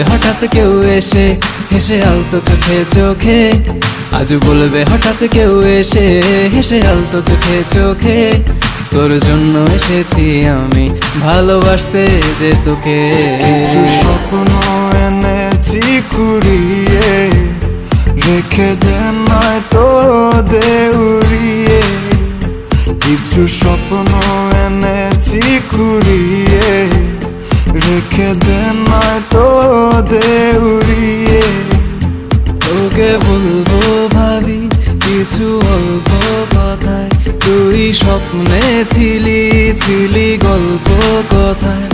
হঠাৎ কেউ এসে হেসে আলতো চোখে চোখে, আজ বলবে হঠাৎ কেউ এসে হেসে আলতো চোখে চোখে, তোর জন্য এসেছি আমি ভালোবাসতে যে তোকে। কিছু স্বপ্ন এনেছি কুড়িয়ে, রেখে দে নয়তো দে উড়িয়ে। কিছু স্বপ্ন এনেছি কুড়িয়ে, রেখে দে নয়তো দে উড়িয়ে। তোকে বলবো ভাবি কিছু অল্প কথায়, তুই স্বপ্নে ছিলি ছিলি গল্প কথায়,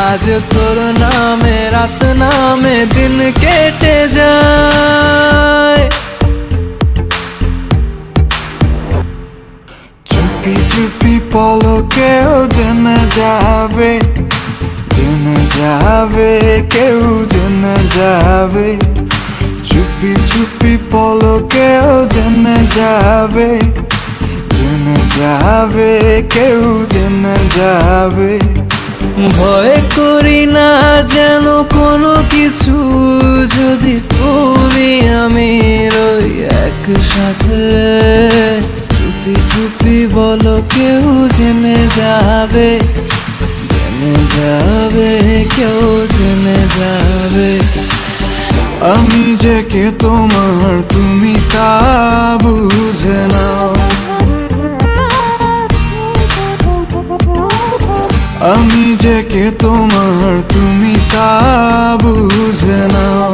আজ তোর নামে রাত নামে দিন কেটে যায়। চুপি চুপি পলকেও জেনে যাবে, জেনে যাবে, কেউ জেনে যাবে। চুপি চুপি পলকেও জেনে যাবে, জেনে যাবে, কেউ জেনে যাবে। ভয় করি না যেন কোনো কিছু, যদি তুমি আমি রই একসাথে। চুপি চুপি বলো কেউ জেনে যাবে, জেনে যাবে, কেউ জেনে যাবে। আমি যে কে তোমার তুমি তা বুঝে নাও, আমি যে কে তোমার তুমি তা বুঝে নাও।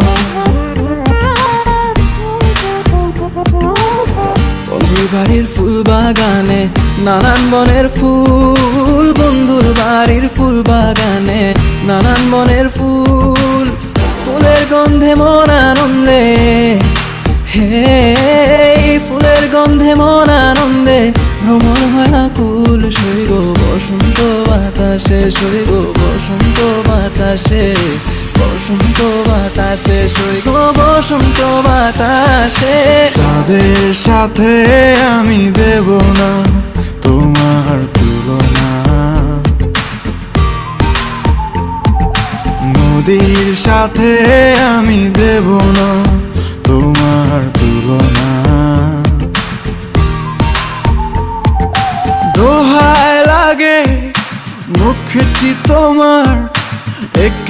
বন্ধুর বাড়ির ফুল বাগানে নানান বনের ফুল, বন্ধুর বাড়ির ফুল বাগানে নানান বনের ফুল, ফুলের গন্ধে মন আনন্দে, হে ফুলের গন্ধে মন আনন্দে ভ্রমণ হয় আকুল। সইগ বসন্ত বাতাসে, সইগ বসন্ত বাতাসে, বসন্ত বাতাসে, সইগ বসন্ত বাতাসে। যাদের সাথে আমি দেব না তোমার তুলনা, নদীর সাথে আমি দেব না তোমার তুলনা। দোহায় লাগে মুখটি তোমার এক